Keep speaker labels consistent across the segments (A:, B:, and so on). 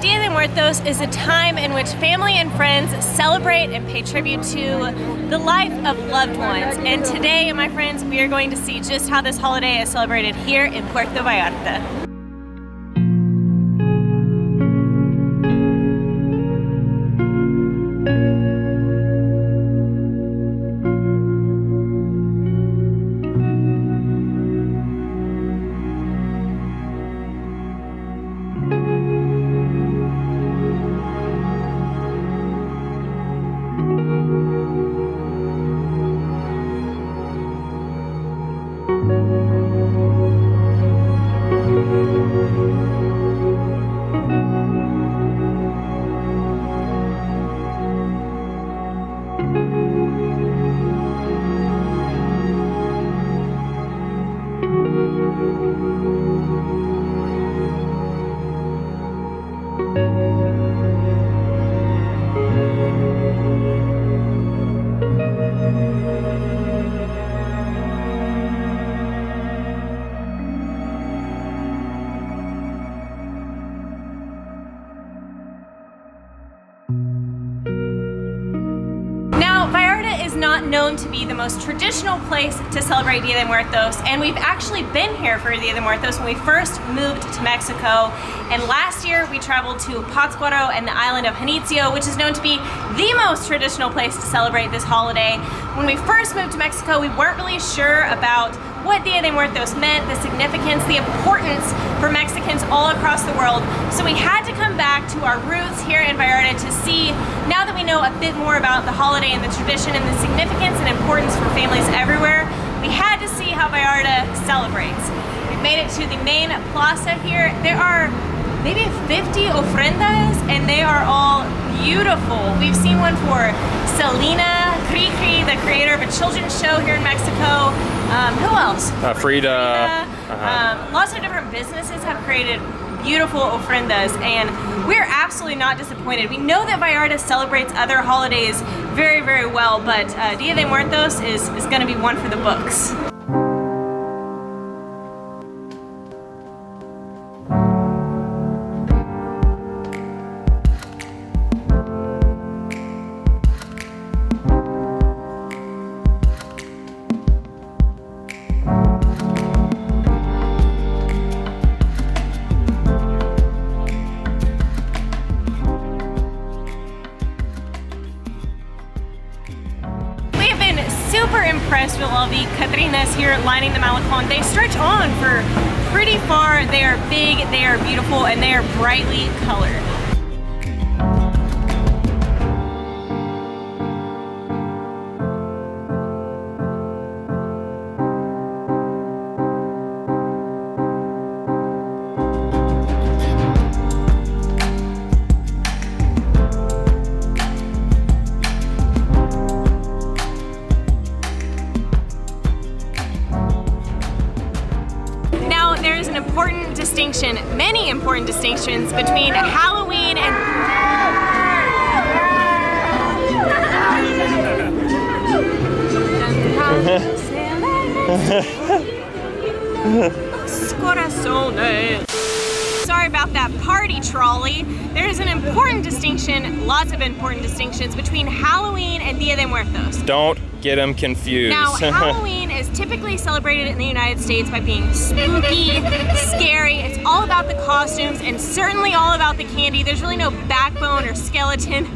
A: Dia de Muertos is a time in which family and friends celebrate and pay tribute to the life of loved ones. And today, my friends, we are going to see just how this holiday is celebrated here in Puerto Vallarta. Not known to be the most traditional place to celebrate Dia de Muertos, and we've actually been here for Dia de Muertos when we first moved to Mexico. And last year we traveled to Pátzcuaro and the island of Janitzio, which is known to be the most traditional place to celebrate this holiday. When we first moved to Mexico, we weren't really sure about what Dia de Muertos meant, the significance, the importance for Mexicans all across the world. So we had to come back to our roots here in Vallarta to see, now that we know a bit more about the holiday and the tradition and the significance and importance for families everywhere, we had to see how Vallarta celebrates. We've made it to the main plaza here. There are maybe 50 ofrendas and they are all beautiful. We've seen one for Selena Cricri, the creator of a children's show here in Mexico. Who else?
B: Frida.
A: Lots of different businesses have created beautiful ofrendas, and we're absolutely not disappointed. We know that Vallarta celebrates other holidays very, very well, but Dia de Muertos is going to be one for the books. Super impressed with all the catrinas here lining the Malecón. They stretch on for pretty far. They are big, they are beautiful, and they are brightly colored. There is an important distinction, many important distinctions between Halloween and Sorry about that party trolley. There is an important distinction, lots of important distinctions between Halloween and Dia de Muertos.
B: Don't get them confused.
A: Now, Halloween is typically celebrated in the United States by being spooky, scary. It's all about the costumes and certainly all about the candy. There's really no backbone or skeleton,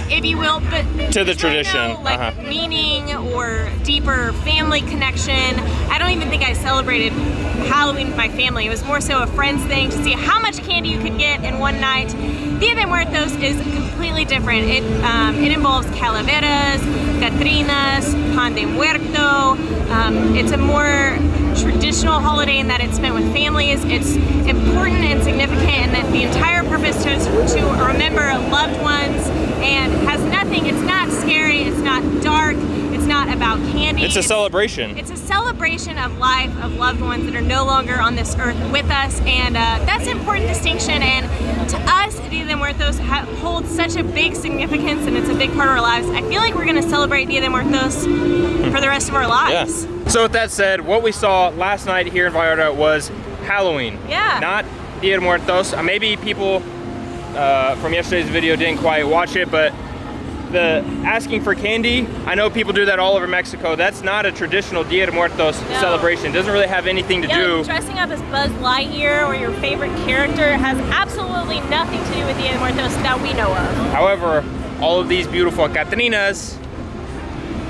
A: if you will, but
B: to the tradition,
A: really no, meaning or deeper family connection. I don't even think I celebrated Halloween with my family. It was more so a friends thing to see how much candy you could get in one night. Dia de Muertos is completely different. It involves calaveras, catrinas, pan de muerto. It's a more traditional holiday in that it's spent with families. It's important and significant, and that the entire purpose is to remember loved ones, and has nothing, it's not scary, it's not dark, it's not about candy.
B: It's a celebration.
A: It's a celebration of life, of loved ones that are no longer on this earth with us, and that's an important distinction. And to us, Dia de Muertos holds such a big significance, and it's a big part of our lives. I feel like we're going to celebrate Dia de Muertos for the rest of our lives.
B: Yeah. So with that said, what we saw last night here in Vallarta was Halloween.
A: Yeah.
B: Not Dia de Muertos. Maybe people from yesterday's video, didn't quite watch it, but the asking for candy, I know people do that all over Mexico. That's not a traditional Dia de Muertos celebration. It doesn't really have anything to do.
A: Like dressing up as Buzz Lightyear or your favorite character has absolutely nothing to do with Dia de Muertos that we know of.
B: However, all of these beautiful catrinas,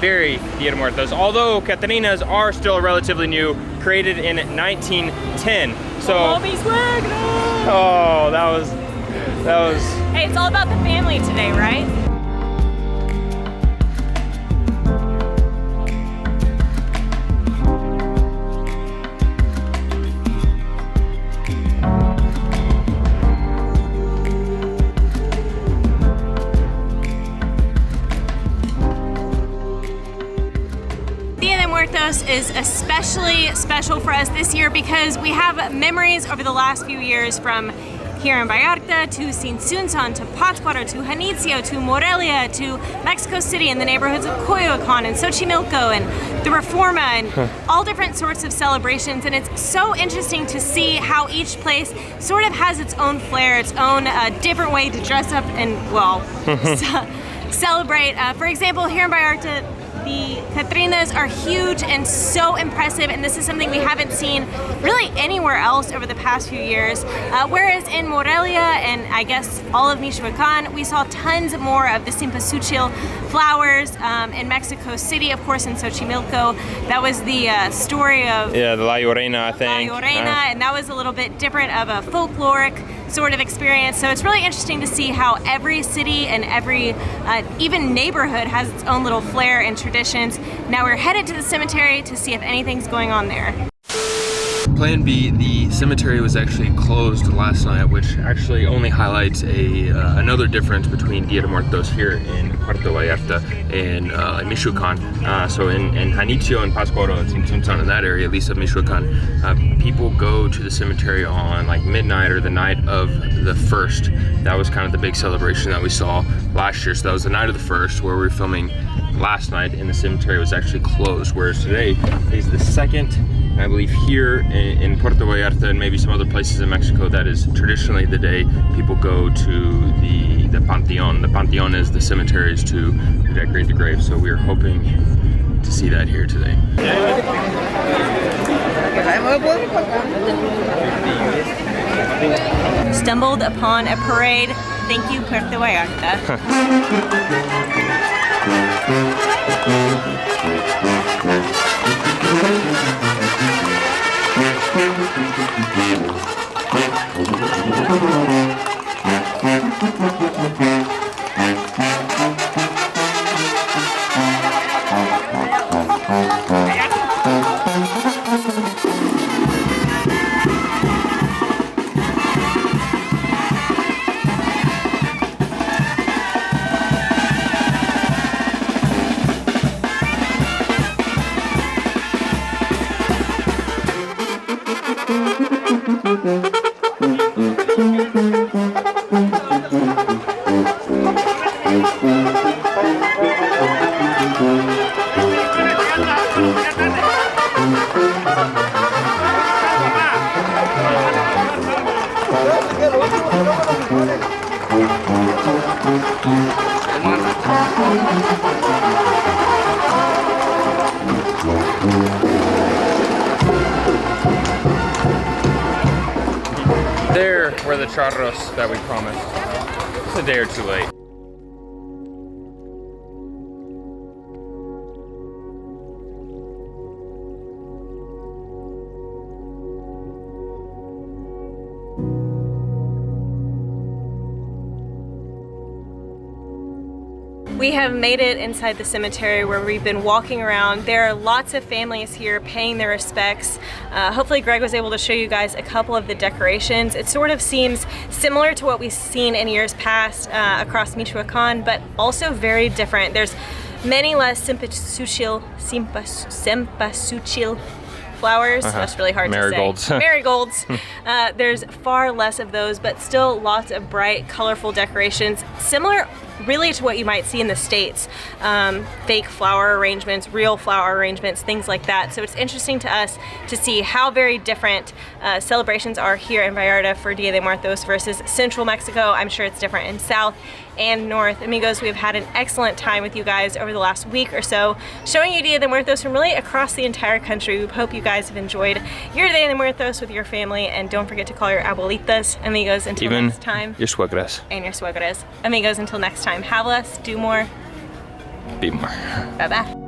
B: very Dia de Muertos. Although catrinas are still relatively new, created in 1910. So, oh, that was.
A: Hey, it's all about the family today, right? Is especially special for us this year because we have memories over the last few years from here in Vallarta to Sinsunzan to Pátzcuaro to Janitzio to Morelia to Mexico City and the neighborhoods of Coyoacán and Xochimilco and the Reforma and all different sorts of celebrations, and it's so interesting to see how each place sort of has its own flair, its own different way to dress up and, well, celebrate. For example, here in Vallarta, the catrinas are huge and so impressive, and this is something we haven't seen really anywhere else over the past few years. Whereas in Morelia and I guess all of Michoacán, we saw tons more of the cempasúchil flowers. In Mexico City, of course, in Xochimilco, that was the story of
B: the La Llorona, I think.
A: La Llorona, and that was a little bit different of a folkloric sort of experience. So it's really interesting to see how every city and every even neighborhood has its own little flair and traditions. Now we're headed to the cemetery to see if anything's going on there.
C: Plan B, the cemetery was actually closed last night, which actually only highlights another difference between Dia de Muertos here in Puerto Vallarta and Michoacán. So in Janitzio and Pátzcuaro and Sinsunzan, in that area, at least of Michoacán, people go to the cemetery on like midnight or the night of the 1st. That was kind of the big celebration that we saw last year. So that was the night of the 1st where we were filming last night, and the cemetery was actually closed, whereas today is the 2nd. I believe here in Puerto Vallarta and maybe some other places in Mexico, that is traditionally the day people go to the Panteon. The Panteon is the cemeteries to decorate the graves, so we are hoping to see that here today.
A: Stumbled upon a parade. Thank you, Puerto Vallarta.
B: There were the charros that we promised. It's a day or two late.
A: We have made it inside the cemetery where we've been walking around. There are lots of families here paying their respects. Hopefully Greg was able to show you guys a couple of the decorations. It sort of seems similar to what we've seen in years past across Michoacán, but also very different. There's many less cempasúchil flowers. That's really hard
B: Marigolds.
A: to say. Marigolds. There's far less of those, but still lots of bright, colorful decorations. Similar really to what you might see in the States. Fake flower arrangements, real flower arrangements, things like that. So it's interesting to us to see how very different celebrations are here in Vallarta for Dia de Muertos versus Central Mexico. I'm sure it's different in South and North. Amigos, we've had an excellent time with you guys over the last week or so, showing you Dia de Muertos from really across the entire country. We hope you guys have enjoyed your Dia de Muertos with your family, and don't forget to call your abuelitas. Amigos, until next time.
C: Your suegras.
A: And your suegras. Amigos, until next time, have less, do more,
C: Be more.
A: bye-bye.